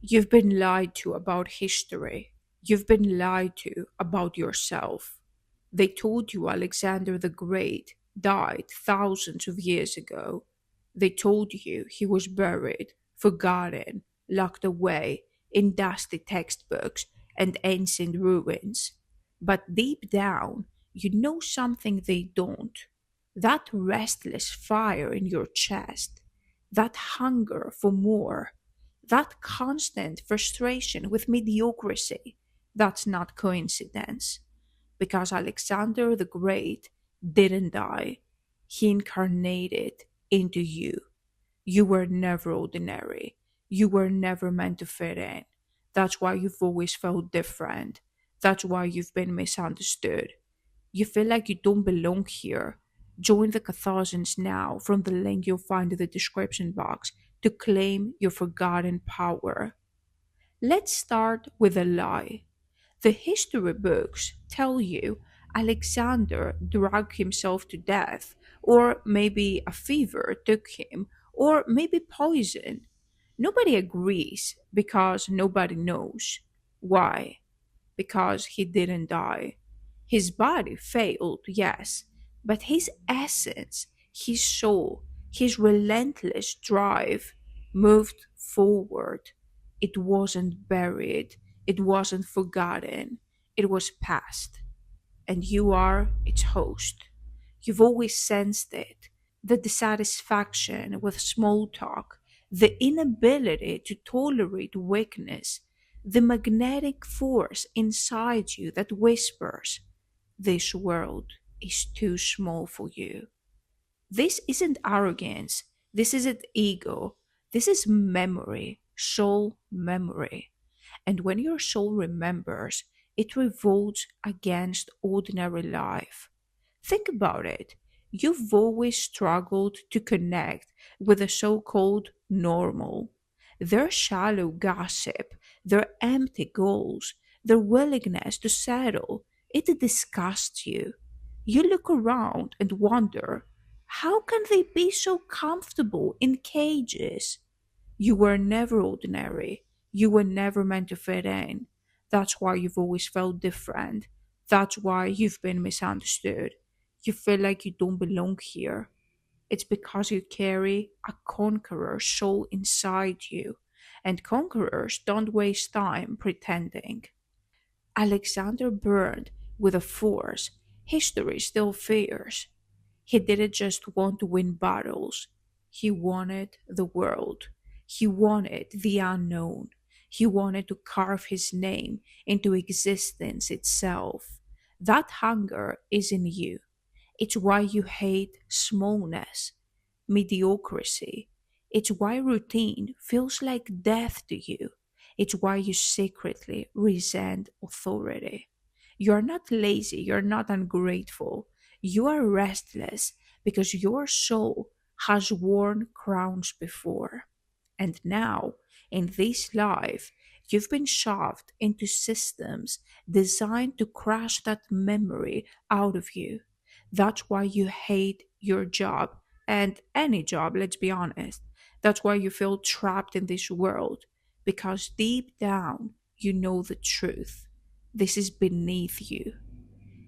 You've been lied to about history. You've been lied to about yourself. They told you Alexander the Great died thousands of years ago. They told you he was buried, forgotten, locked away in dusty textbooks and ancient ruins. But deep down, you know something they don't. That restless fire in your chest, that hunger for more, that constant frustration with mediocrity, that's not coincidence. Because Alexander the Great didn't die, he incarnated into you. You were never ordinary. You were never meant to fit in. That's why you've always felt different. That's why you've been misunderstood. You feel like you don't belong here. Join the Catharsians now from the link you'll find in the description box to claim your forgotten power. Let's start with a lie. The history books tell you Alexander dragged himself to death, or maybe a fever took him, or maybe poison. Nobody agrees because nobody knows. Why? Because he didn't die. His body failed, yes, but his essence, his soul, his relentless drive moved forward. It wasn't buried, it wasn't forgotten, it was past. And you are its host. You've always sensed it, the dissatisfaction with small talk, the inability to tolerate weakness, the magnetic force inside you that whispers, "This world is too small for you." This isn't arrogance, this isn't ego, this is memory, soul memory. And when your soul remembers, it revolts against ordinary life. Think about it. You've always struggled to connect with the so called normal. Their shallow gossip, their empty goals, their willingness to settle, it disgusts you. You look around and wonder, how can they be so comfortable in cages? You were never ordinary. You were never meant to fit in. That's why you've always felt different. That's why you've been misunderstood. You feel like you don't belong here. It's because you carry a conqueror soul inside you. And conquerors don't waste time pretending. Alexander burned with a force history still fears. He didn't just want to win battles, he wanted the world. He wanted the unknown. He wanted to carve his name into existence itself. That hunger is in you. It's why you hate smallness, mediocrity. It's why routine feels like death to you. It's why you secretly resent authority. You're not lazy, you're not ungrateful. You are restless because your soul has worn crowns before. And now, in this life, you've been shoved into systems designed to crush that memory out of you. That's why you hate your job and any job, let's be honest. That's why you feel trapped in this world, because deep down, you know the truth. This is beneath you.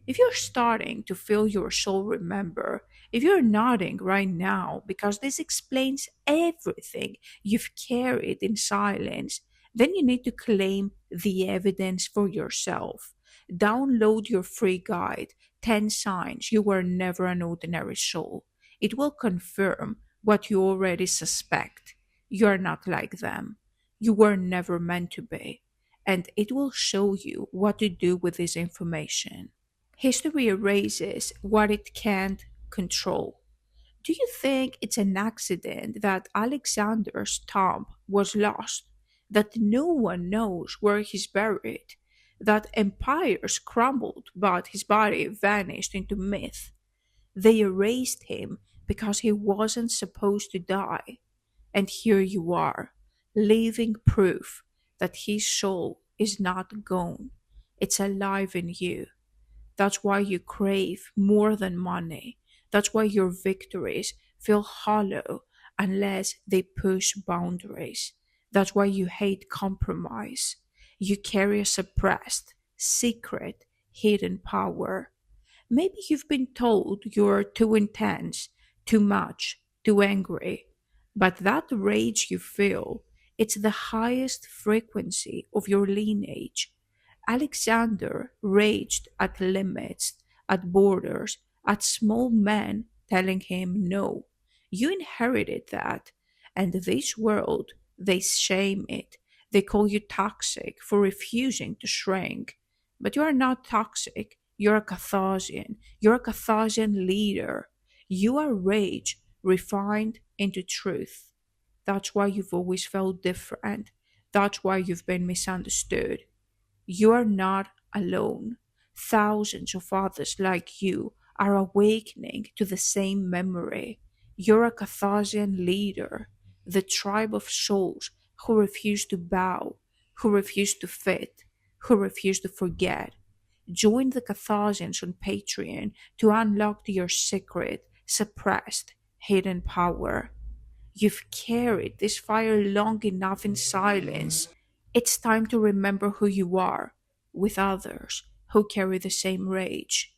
If you're starting to feel your soul remember, if you're nodding right now because this explains everything you've carried in silence, then you need to claim the evidence for yourself. Download your free guide, 10 Signs You Were Never an Ordinary Soul. It will confirm what you already suspect. You're not like them. You were never meant to be. And it will show you what to do with this information. History erases what it can't control. Do you think it's an accident that Alexander's tomb was lost? That no one knows where he's buried? That empires crumbled but his body vanished into myth? They erased him because he wasn't supposed to die. And here you are, living proof that his soul is not gone. It's alive in you. That's why you crave more than money. That's why your victories feel hollow unless they push boundaries. That's why you hate compromise. You carry a suppressed, secret, hidden power. Maybe you've been told you're too intense, too much, too angry. But that rage you feel, it's the highest frequency of your lineage. Alexander raged at limits, at borders, at small men telling him no. You inherited that, and this world, they shame it. They call you toxic for refusing to shrink. But you are not toxic. You're a Catharsian. You're a Catharsian leader. You are rage refined into truth. That's why you've always felt different. That's why you've been misunderstood. You are not alone. Thousands of others like you are awakening to the same memory. You're a Carthaginian leader, the tribe of souls who refuse to bow, who refuse to fit, who refuse to forget. Join the Carthaginians on Patreon to unlock your secret, suppressed, hidden power. You've carried this fire long enough in silence. It's time to remember who you are with others who carry the same rage.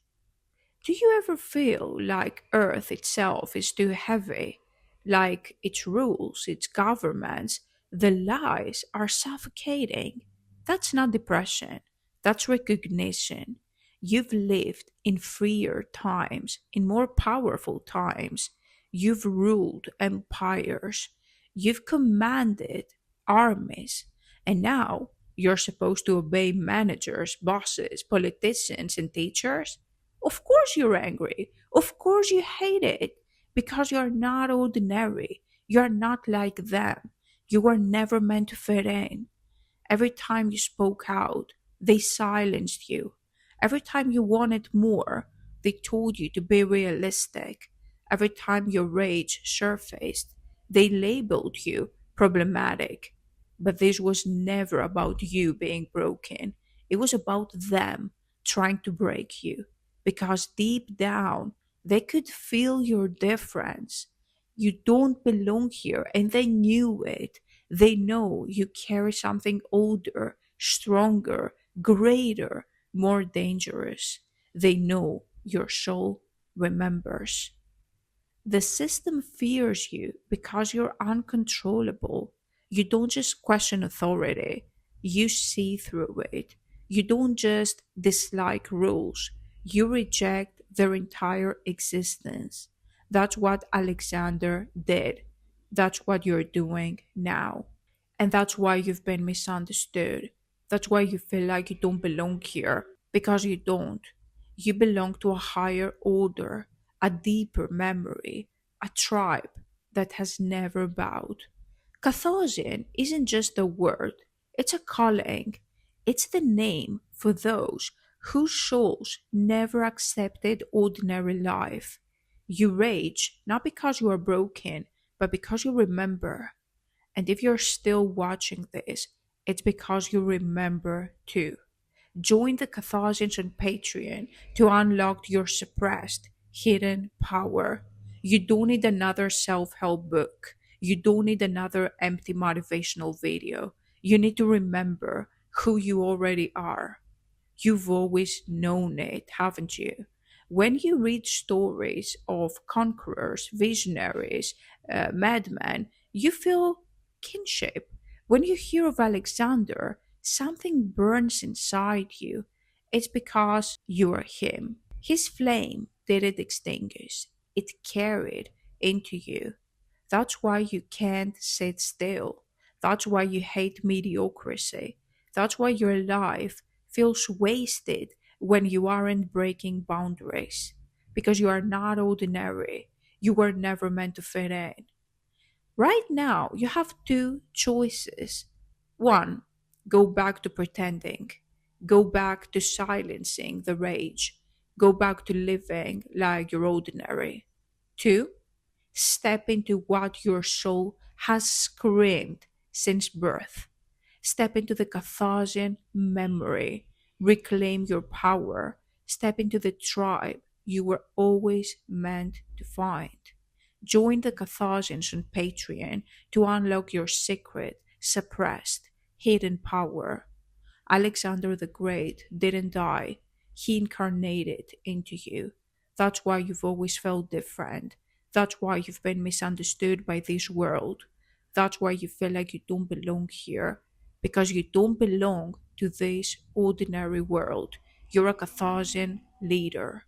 Do you ever feel like Earth itself is too heavy? Like its rules, its governments, the lies are suffocating? That's not depression, that's recognition. You've lived in freer times, in more powerful times. You've ruled empires. You've commanded armies. And now you're supposed to obey managers, bosses, politicians, and teachers? Of course you're angry. Of course you hate it. Because you're not ordinary. You're not like them. You were never meant to fit in. Every time you spoke out, they silenced you. Every time you wanted more, they told you to be realistic. Every time your rage surfaced, they labeled you problematic. But this was never about you being broken. It was about them trying to break you. Because deep down, they could feel your difference. You don't belong here, and they knew it. They know you carry something older, stronger, greater, more dangerous. They know your soul remembers. The system fears you because you're uncontrollable. You don't just question authority, you see through it. You don't just dislike rules, you reject their entire existence. That's what Alexander did. That's what you're doing now. And that's why you've been misunderstood. That's why you feel like you don't belong here, because you don't. You belong to a higher order, a deeper memory, a tribe that has never bowed. Catholicism isn't just a word, it's a calling. It's the name for those whose souls never accepted ordinary life. You rage not because you are broken, but because you remember. And if you're still watching this, it's because you remember too. Join the Catharsians on Patreon to unlock your suppressed, hidden power. You don't need another self help book. You don't need another empty motivational video. You need to remember who you already are. You've always known it, haven't you? When you read stories of conquerors, visionaries, madmen, you feel kinship. When you hear of Alexander, something burns inside you. It's because you are him. His flame didn't extinguish, it carried into you. That's why you can't sit still. That's why you hate mediocrity. That's why your life feels wasted when you aren't breaking boundaries. Because you are not ordinary. You were never meant to fit in. Right now, you have two choices. One, go back to pretending, go back to silencing the rage, go back to living like you're ordinary. Two, step into what your soul has screamed since birth. Step into the Carthaginian memory, reclaim your power, step into the tribe you were always meant to find. Join the Catharsians on Patreon to unlock your secret, suppressed, hidden power. Alexander the Great didn't die, he incarnated into you. That's why you've always felt different. That's why you've been misunderstood by this world. That's why you feel like you don't belong here. Because you don't belong to this ordinary world. You're a Catharsian leader.